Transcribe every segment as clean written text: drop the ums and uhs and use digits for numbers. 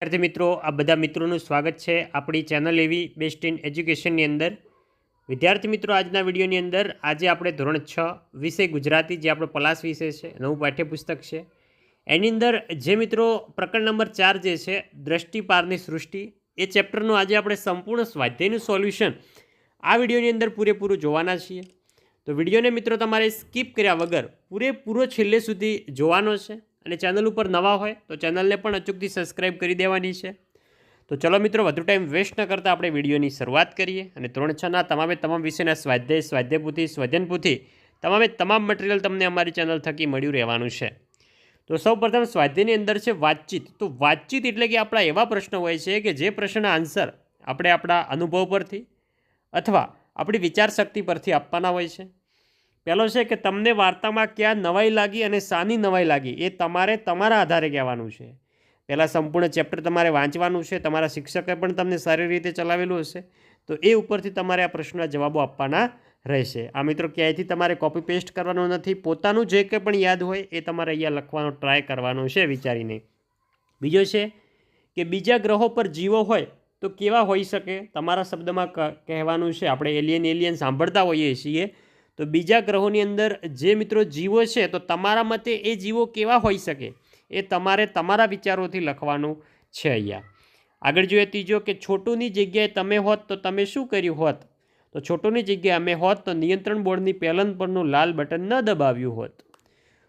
વિદ્યાર્થી મિત્રો, આ બધા મિત્રોનું સ્વાગત છે આપણી ચેનલ એવી બેસ્ટ ઇન એજ્યુકેશનની અંદર. વિદ્યાર્થી મિત્રો, આજના વિડીયોની અંદર આજે આપણે ધોરણ 6 વિષય ગુજરાતી, જે આપણો પલાસ વિષય છે, નવું પાઠ્યપુસ્તક છે, એની અંદર જે મિત્રો પ્રકરણ નંબર 4 જે છે દ્રષ્ટિ પારની સૃષ્ટિ, એ ચેપ્ટરનું આજે આપણે સંપૂર્ણ સ્વાધ્યાયનું સોલ્યુશન આ વિડીયોની અંદર પૂરેપૂરું જોવાના છીએ. તો વિડીયોને મિત્રો તમારે સ્કીપ કર્યા વગર પૂરેપૂરો છેલ્લે સુધી જોવાનો છે. અને ચેનલ ઉપર નવા હોય તો ચેનલને પણ અચૂકથી સબસ્ક્રાઈબ કરી દેવાની છે. તો ચલો મિત્રો, વધુ ટાઈમ વેસ્ટ ન કરતાં આપણે વિડીયોની શરૂઆત કરીએ. અને ધોરણ 6ના તમામ વિષયના સ્વાધ્યાય સ્વાધ્યાયપોથી તમામ મટીરિયલ તમને અમારી ચેનલ થકી મળ્યું રહેવાનું છે. તો સૌપ્રથમ સ્વાધ્યાયની અંદર છે વાતચીત. તો વાતચીત એટલે કે આપણા એવા પ્રશ્નો હોય છે કે જે પ્રશ્નના આન્સર આપણે આપણા અનુભવ પરથી અથવા આપણી વિચારશક્તિ પરથી આપવાના હોય છે. પહેલો છે કે તમને વાર્તામાં ક્યાં નવાઈ લાગી અને શાની નવાઈ લાગી, એ તમારે તમારા આધારે કહેવાનું છે. પહેલાં સંપૂર્ણ ચેપ્ટર તમારે વાંચવાનું છે. તમારા શિક્ષકે પણ તમને સારી રીતે ચલાવેલું હશે, તો એ ઉપરથી તમારે આ પ્રશ્નના જવાબો આપવાના રહેશે. આ મિત્રો ક્યાંયથી તમારે કોપી પેસ્ટ કરવાનું નથી. પોતાનું જે કંઈ પણ યાદ હોય એ તમારે અહીંયા લખવાનો ટ્રાય કરવાનો છે વિચારીને. બીજો છે કે બીજા ગ્રહો પર જીવો હોય તો કેવા હોઈ શકે, તમારા શબ્દમાં કહેવાનું છે. આપણે એલિયન સાંભળતા હોઈએ છીએ, તો બીજા ગ્રહોની અંદર જે મિત્રો જીવો છે તો તમારા મતે એ જીવો કેવા હોઈ શકે, એ તમારે તમારા વિચારોથી લખવાનું છે. અહીંયા આગળ જોઈએ ત્રીજો કે છોટુની જગ્યાએ તમે હોત તો તમે શું કર્યું હોત. તો છોટુની જગ્યાએ અમે હોત તો નિયંત્રણ બોર્ડની પેલન પરનું લાલ બટન ન દબાવ્યું હોત.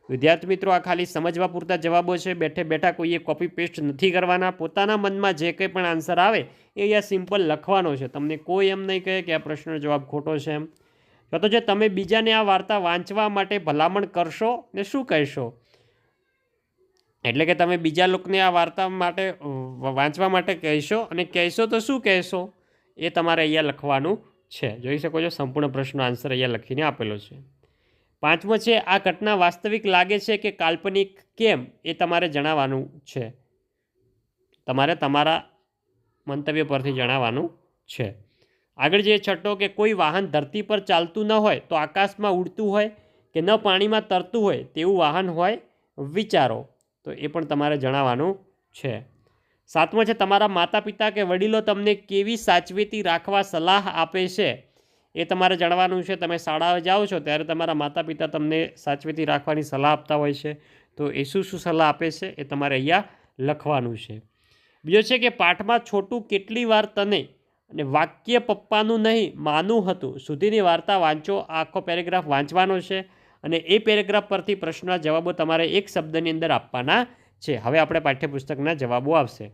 વિદ્યાર્થી મિત્રો, આ ખાલી સમજવા પૂરતા જવાબો છે. બેઠે બેઠા કોઈએ કોપી પેસ્ટ નથી કરવાના. પોતાના મનમાં જે કંઈ પણ આન્સર આવે એ અહીંયા સિમ્પલ લખવાનો છે. તમને કોઈ એમ નહીં કહે કે આ પ્રશ્નનો જવાબ ખોટો છે એમ. તો જે તમે બીજાને આ વાર્તા વાંચવા માટે ભલામણ કરશો ને શું કહેશો, એટલે કે તમે બીજા લોકોને આ વાર્તા માટે વાંચવા માટે કહેશો અને કહેશો તો શું કહેશો, એ તમારે અહીંયા લખવાનું છે. જોઈ શકો છો સંપૂર્ણ પ્રશ્નનો આન્સર અહીંયા લખીને આપેલો છે. પાંચમો છે આ ઘટના વાસ્તવિક લાગે છે કે કાલ્પનિક કેમ, એ તમારે જણાવવાનું છે. તમારે તમારા મંતવ્ય પરથી જણાવવાનું છે. આગળ જે છઠ્ઠો કે કોઈ વાહન ધરતી પર ચાલતું ન હોય તો આકાશમાં ઉડતું હોય કે ન પાણીમાં તરતું હોય તેવું વાહન હોય, વિચારો. તો એ પણ તમારે જણાવવાનું છે. સાતમો છે તમારા માતા પિતા કે વડીલો તમને કેવી સાચવેતી રાખવા સલાહ આપે છે, એ તમારે જણાવવાનું છે. તમે શાળાએ જાઓ છો ત્યારે તમારા માતા પિતા તમને સાચવેતી રાખવાની સલાહ આપતા હોય છે, તો એ શું સલાહ આપે છે એ તમારે અહીંયા લખવાનું છે. બીજો છે કે પાઠમાં છોટું કેટલી વાર તને અને વાક્ય પપ્પાનું નહીં માનું હતું સુધીની વાર્તા વાંચો. આખો પેરેગ્રાફ વાંચવાનો છે અને એ પેરેગ્રાફ પરથી પ્રશ્નના જવાબો તમારે એક શબ્દની અંદર આપવાના છે. હવે આપણે પાઠ્યપુસ્તકના જવાબો આવશે.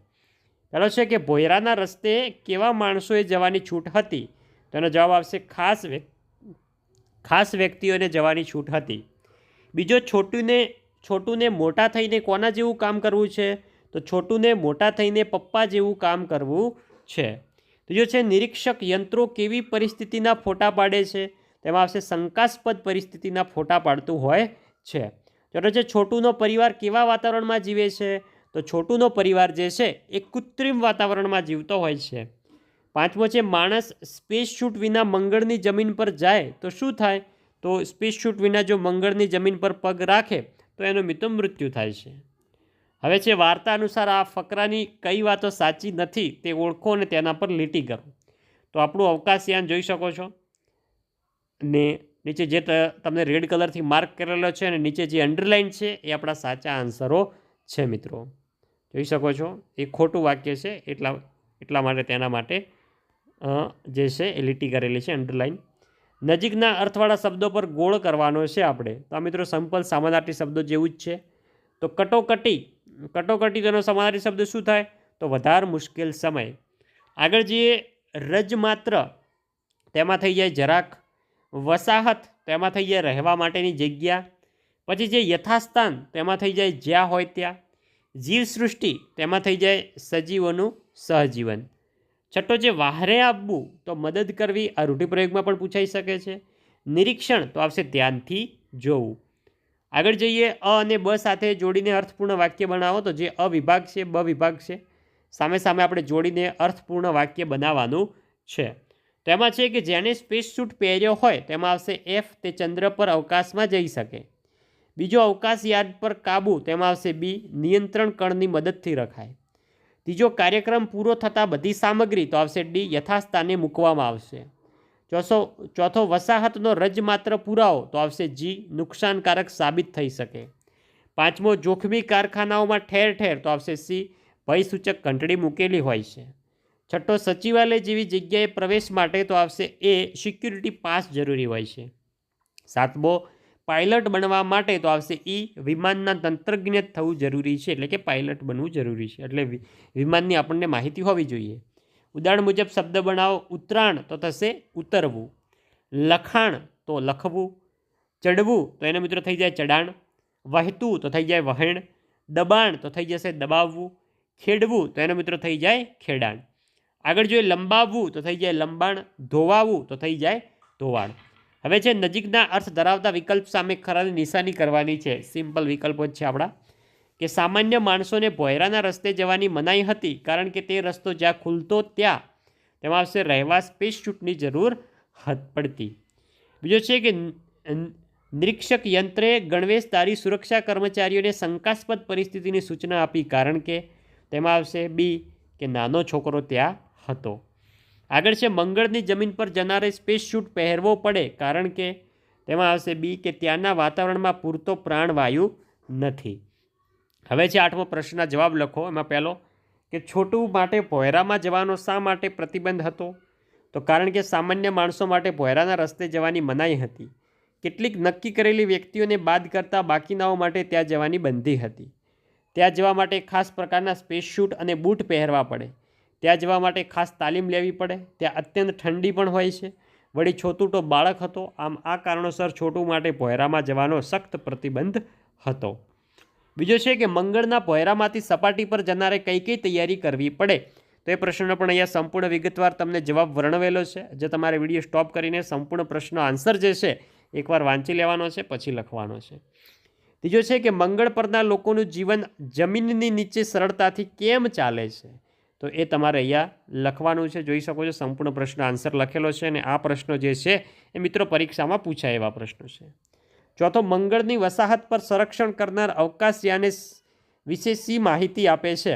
પહેલો છે કે ભોયરાના રસ્તે કેવા માણસોએ જવાની છૂટ હતી, તો એનો જવાબ આવશે ખાસ વ્યક્તિઓને જવાની છૂટ હતી. બીજો છોટુને મોટા થઈને કોના જેવું કામ કરવું છે, તો છોટુને મોટા થઈને પપ્પા જેવું કામ કરવું છે. ત્રીજો છે નિરીક્ષક યંત્રો કેવી પરિસ્થિતિના ફોટા પાડે છે, તેમાં આવશે શંકાસ્પદ પરિસ્થિતિના ફોટા પાડતું હોય છે. ચોથો છે છોટુનો પરિવાર કેવા વાતાવરણમાં જીવે છે, તો છોટુનો પરિવાર જે છે એ કૃત્રિમ વાતાવરણમાં જીવતો હોય છે. પાંચમો છે માણસ સ્પેસ શૂટ વિના મંગળની જમીન પર જાય તો શું થાય, તો સ્પેસ શૂટ વિના જો મંગળની જમીન પર પગ રાખે તો એનું મૃત્યુ થાય છે. હવે છે વાર્તા અનુસાર આ ફકરાની કઈ વાતો સાચી નથી તે ઓળખો અને તેના પર લીટી કરો. તો આપણું અવકાશયાન જોઈ શકો છો, ને નીચે જે તમને રેડ કલરથી માર્ક કરેલો છે અને નીચે જે અંડરલાઇન છે એ આપણા સાચા આન્સરો છે. મિત્રો જોઈ શકો છો એ ખોટું વાક્ય છે, એટલા માટે તેના માટે જે છે એ લીટી કરેલી છે, અંડરલાઇન. નજીકના અર્થવાળા શબ્દો પર ગોળ કરવાનો છે આપણે. તો આ મિત્રો સિમ્પલ સમાનાર્થી શબ્દો જેવું જ છે. તો કટોકટી તેનો સમાનાર્થી શબ્દ શું થાય, તો વધારે મુશ્કેલ સમય. આગળ જે રજમાત્ર તેમાં થઈ જાય જરાક, વસાહત તેમાં થઈ જાય રહેવા માટેની જગ્યા, પછી જે યથાસ્થાન તેમાં થઈ જાય જ્યાં હોય ત્યાં, જીવસૃષ્ટિ તેમાં થઈ જાય સજીવોનું સહજીવન. છઠ્ઠો જે વાહરે આપવું તો મદદ કરવી, આ રૂઢિપ્રયોગમાં પણ પૂછાઈ શકે છે. નિરીક્ષણ તો આવશે ધ્યાનથી જોવું. આગળ જઈએ અ અને બ સાથે જોડીને અર્થપૂર્ણ વાક્ય બનાવો. તો જે અ વિભાગ છે, બ વિભાગ છે, સામે આપણે જોડીને અર્થપૂર્ણ વાક્ય બનાવવાનું છે. તેમાં છે કે જેણે સ્પેસ સૂટ પહેર્યો હોય તેમાં આવશે એફ, તે ચંદ્ર પર અવકાશમાં જઈ શકે. બીજો અવકાશ યાન પર કાબુ, તેમાં આવશે બી, નિયંત્રણ કણની મદદથી રખાય. ત્રીજો, કાર્યક્રમ પૂરો થતાં બધી સામગ્રી, તો આવશે ડી, યથાસ્થાને મૂકવામાં આવશે. ચોથો, વસાહતનો રજ માત્ર પુરાવો, તો આવશે જી, નુકસાનકારક સાબિત થઈ શકે. પાંચમો, જોખમી કારખાનાઓમાં ઠેર ઠેર, તો આવશે સી, ભયસૂચક ઘંટડી મૂકેલી હોય છે. છઠ્ઠો, સચિવાલય જેવી જગ્યાએ પ્રવેશ માટે, તો આવશે એ, સિક્યુરિટી પાસ જરૂરી હોય છે. સાતમો, પાયલટ બનવા માટે, તો આવશે ઈ, વિમાનના તંત્રજ્ઞ થવું જરૂરી છે, એટલે કે પાયલટ બનવું જરૂરી છે, એટલે વિમાનની આપણને માહિતી હોવી જોઈએ. ઉદાહરણ મુજબ શબ્દ બનાવો. ઉતરાણ તો થશે ઉતરવું, લખાણ તો લખવું, ચડવું તો એને મિત્રો થઈ જાય ચડાણ, વહેતું તો થઈ જાય વહેણ, દબાણ તો થઈ જશે દબાવવું, ખેડવું તો એનો મિત્રો થઈ જાય ખેડાણ. આગળ જોઈએ લંબાવવું તો થઈ જાય લંબાણ, ધોવાવું તો થઈ જાય ધોવાણ. હવે છે નજીકના અર્થ ધરાવતા વિકલ્પ સામે ખરાની નિશાની કરવાની છે. સિમ્પલ વિકલ્પો જ છે આપણા, કે સામાન્ય માણસોને ભોયરાના રસ્તે જવાની મનાઈ હતી કારણ કે તે રસ્તો જ્યાં ખુલતો ત્યાં, તેમાં આવશે રહેવા સ્પેસ શૂટની જરૂર પડતી. બીજો છે કે નિરીક્ષક યંત્રે ગણવેશધારી સુરક્ષા કર્મચારીઓને શંકાસ્પદ પરિસ્થિતિની સૂચના આપી કારણ કે, તેમાં આવશે બી, કે નાનો છોકરો ત્યાં હતો. આગળ છે મંગળની જમીન પર જનારે સ્પેસ શૂટ પહેરવો પડે કારણ કે, તેમાં આવશે બી, કે ત્યાંના વાતાવરણમાં પૂરતો પ્રાણવાયુ નથી. હવે છે આઠમો પ્રશ્નના જવાબ લખો. એમાં પહેલો, કે છોટુ માટે ભોયરામાં જવાનો શા માટે પ્રતિબંધ હતો? તો કારણ કે સામાન્ય માણસો માટે ભોયરાના રસ્તે જવાની મનાઈ હતી. કેટલીક નક્કી કરેલી વ્યક્તિઓને બાદ કરતાં બાકીનાઓ માટે ત્યાં જવાની બંધી હતી. ત્યાં જવા માટે ખાસ પ્રકારના સ્પેસ શૂટ અને બૂટ પહેરવા પડે. ત્યાં જવા માટે ખાસ તાલીમ લેવી પડે. ત્યાં અત્યંત ઠંડી પણ હોય છે. વળી છોટુ તો બાળક હતો. આમ આ કારણોસર છોટુ માટે ભોયરામાં જવાનો સખ્ત પ્રતિબંધ હતો. બીજો છે કે મંગળના ભોયરામાંથી સપાટી પર જનારે કઈ કઈ તૈયારી કરવી પડે? તો એ પ્રશ્નનો પણ અહીંયા સંપૂર્ણ વિગતવાર તમને જવાબ વર્ણવેલો છે. જે તમારે વિડીયો સ્ટોપ કરીને સંપૂર્ણ પ્રશ્નનો આન્સર જે છે એકવાર વાંચી લેવાનો છે, પછી લખવાનો છે. ત્રીજો છે કે મંગળ પરના લોકોનું જીવન જમીનની નીચે સરળતાથી કેમ ચાલે છે? તો એ તમારે અહીંયા લખવાનું છે. જોઈ શકો છો સંપૂર્ણ પ્રશ્ન આન્સર લખેલો છે, અને આ પ્રશ્નો જે છે એ મિત્રો પરીક્ષામાં પૂછાય એવા પ્રશ્નો છે. ચોથો, મંગળની વસાહત પર સંરક્ષણ કરનાર અવકાશયાને વિશે શી માહિતી આપે છે?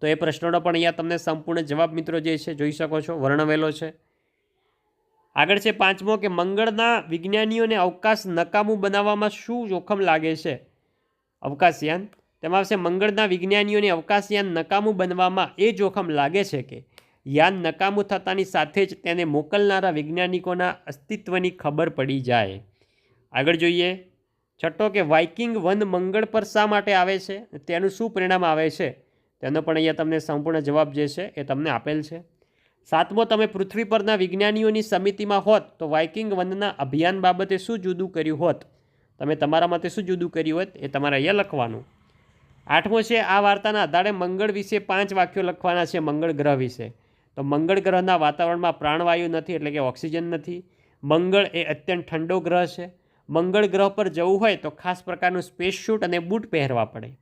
તો એ પ્રશ્નોનો પણ અહીંયા તમને સંપૂર્ણ જવાબ મિત્રો જે છે જોઈ શકો છો વર્ણવેલો છે. આગળ છે પાંચમો, કે મંગળના વિજ્ઞાનીઓને અવકાશ નકામું બનાવવામાં શું જોખમ લાગે છે? અવકાશયાન, તેમાં આવશે મંગળના વિજ્ઞાનીઓને અવકાશયાન નકામું બનવામાં એ જોખમ લાગે છે કે યાન નકામું થતાની સાથે જ તેને મોકલનારા વૈજ્ઞાનિકોના અસ્તિત્વની ખબર પડી જાય. આગળ જોઈએ છઠ્ઠો, કે વાઇકિંગ 1 મંગળ પર શા માટે આવે છે? તેનું શું પરિણામ આવે છે? તેનો પણ અહીંયા તમને સંપૂર્ણ જવાબ જે છે એ તમને આપેલ છે. સાતમો, તમે પૃથ્વી પરના વિજ્ઞાનીઓની સમિતિમાં હોત તો વાઇકિંગ 1ના અભિયાન બાબતે શું જુદું કર્યું હોત? તમે તમારા મતે શું જુદું કર્યું હોત એ તમારે અહીંયા લખવાનું. આઠમો છે, આ વાર્તાના આધારે મંગળ વિશે 5 વાક્યો લખવાના છે. મંગળ ગ્રહ વિશે. તો મંગળ ગ્રહના વાતાવરણમાં પ્રાણવાયુ નથી, એટલે કે ઓક્સિજન નથી. મંગળ એ અત્યંત ઠંડો ગ્રહ છે. મંગળ ગ્રહ પર જવું હોય તો ખાસ પ્રકારનું સ્પેસ શૂટ અને બૂટ પહેરવા પડે.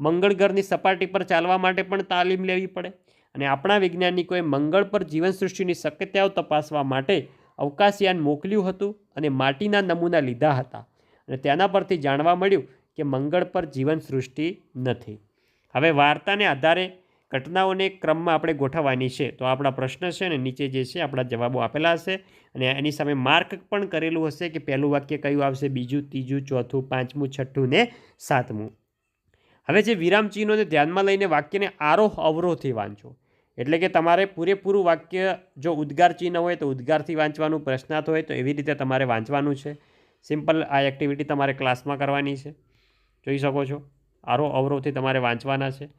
મંગળ ગ્રહની સપાટી પર ચાલવા માટે પણ તાલીમ લેવી પડે. અને આપણા વૈજ્ઞાનિકોએ મંગળ પર જીવનસૃષ્ટિની શક્યતાઓ તપાસવા માટે અવકાશયાન મોકલ્યું હતું અને માટીના નમૂના લીધા હતા, અને તેના પરથી જાણવા મળ્યું કે મંગળ પર જીવનસૃષ્ટિ નથી. હવે વાર્તાને આધારે ઘટનાઓને ક્રમમાં આપણે ગોઠવવાની છે. તો આપણા પ્રશ્ન છે ને નીચે જે છે આપણા જવાબો આપેલા હશે, અને એની સામે માર્ક પણ કરેલું હશે કે પહેલું વાક્ય કયું આવશે, બીજું, ત્રીજું, ચોથું, પાંચમું, છઠ્ઠું ને સાતમું. હવે જે વિરામચિહ્નોને ધ્યાનમાં લઈને વાક્યને આરોહ અવરોહથી વાંચો. એટલે કે તમારે પૂરેપૂરું વાક્ય જો ઉદ્ગાર ચિહ્ન હોય તો ઉદ્ગારથી વાંચવાનું, પ્રશ્નાર્થ હોય તો એવી રીતે તમારે વાંચવાનું છે. સિમ્પલ આ એક્ટિવિટી તમારે ક્લાસમાં કરવાની છે. જોઈ શકો છો આરોહ અવરોહથી તમારે વાંચવાના છે.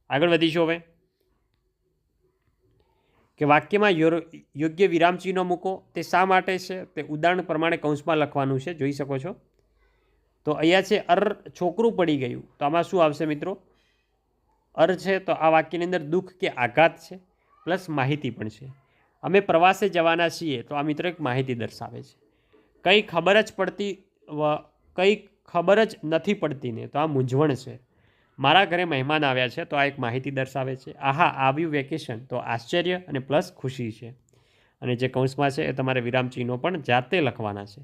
આગળ વધીશું હવે, કે વાક્યમાં યોગ્ય વિરામચિહ્નો મૂકો. તે શા માટે છે તે ઉદાહરણ પ્રમાણે કૌંસમાં લખવાનું છે. જોઈ શકો છો. તો અહીંયા છે અર છોકરું પડી ગયું, તો આમાં શું આવશે મિત્રો? અર છે તો આ વાક્યની અંદર દુઃખ કે આઘાત છે, પ્લસ માહિતી પણ છે. અમે પ્રવાસે જવાના છીએ, તો આ મિત્રો એક માહિતી દર્શાવે છે. કંઈ ખબર જ નથી પડતી ને, તો આ મૂંઝવણ છે. મારા ઘરે મહેમાન આવ્યા છે, તો આ એક માહિતી દર્શાવે છે. આહા, આવ્યું વેકેશન, તો આશ્ચર્ય અને પ્લસ ખુશી છે. અને જે કૌંસમાં છે એ તમારે વિરામચિહ્નો પણ જાતે લખવાના છે.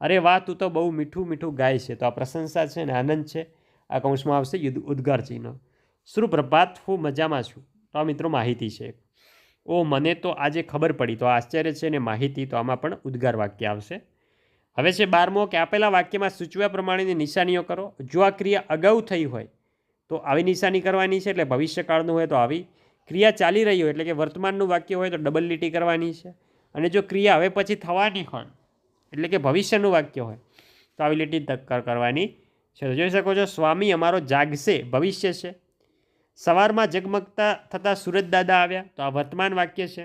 અરે વાહ, તું તો બહુ મીઠું મીઠું ગાય છે, તો આ પ્રશંસા છે અને આનંદ છે. આ કૌંસમાં આવશે ઉદ્ગાર ચિહ્ન. સુપ્રભાત, હું મજામાં છું. તો આ મિત્રો માહિતી છે. ઓ મને તો આજે ખબર પડી, તો આશ્ચર્ય છે ને માહિતી, તો આમાં પણ ઉદ્ગાર વાક્ય આવશે. હવે છે 12મો કે આપેલા વાક્યમાં સૂચવ્યા પ્રમાણેની નિશાનીઓ કરો. જો આ ક્રિયા અગાઉ થઈ હોય તો આવી નિશાની કરવાની છે, એટલે ભવિષ્યકાળનું હોય તો આવી. ક્રિયા ચાલી રહી હોય એટલે કે વર્તમાનનું વાક્ય હોય તો ડબલ લીટી કરવાની છે. અને જો ક્રિયા હવે પછી થવાની હોય એટલે કે ભવિષ્યનું વાક્ય હોય તો આવી લીટી કરવાની છે. જોઈ શકો છો, સ્વામી અમારો જાગશે ભવિષ્ય છે. સવારમાં ઝગમગતા થતા સુરજ દાદા આવ્યા તો આ વર્તમાન વાક્ય છે.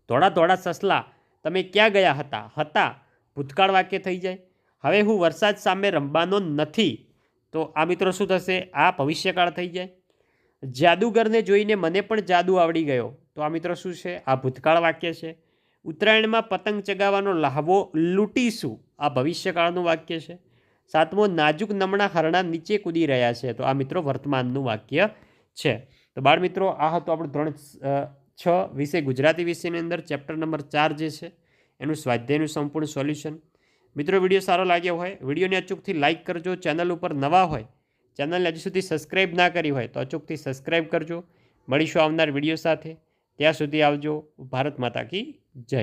થોડા થોડા સસલા તમે ક્યાં ગયા હતા ભૂતકાળ વાક્ય થઈ જાય. હવે હું વરસાદ સામે રમવાનો નથી તો આ મિત્રો શું થશે, આ ભવિષ્યકાળ થઈ જાય. જાદુગરને જોઈને મને પણ જાદુ આવડી ગયો તો આ મિત્રો શું છે, આ ભૂતકાળ વાક્ય છે. ઉત્તરાયણમાં પતંગ ચગાવવાનો લહાવો લૂંટીશું આ ભવિષ્યકાળનું વાક્ય છે. 7મો નાજુક નમણા હરણા નીચે કૂદી રહ્યા છે તો આ મિત્રો વર્તમાનનું વાક્ય છે. તો બાળ મિત્રો, આ હતું આપણું ધોરણ 6 વિષય ગુજરાતી વિષયની અંદર ચેપ્ટર નંબર 4 જે છે એનું સ્વાધ્યાયનું સંપૂર્ણ સોલ્યુશન. મિત્રો, વિડીયો સારો લાગ્યો હોય વિડીયોને અચૂકથી લાઇક કરજો. ચેનલ ઉપર નવા હોય, ચેનલને હજુ સુધી સબસ્ક્રાઈબ ના કરી હોય તો અચૂકથી સબસ્ક્રાઈબ કરજો. મળીશું આવનાર વિડીયો સાથે. ત્યાં સુધી આવજો. ભારત માતા કી જય.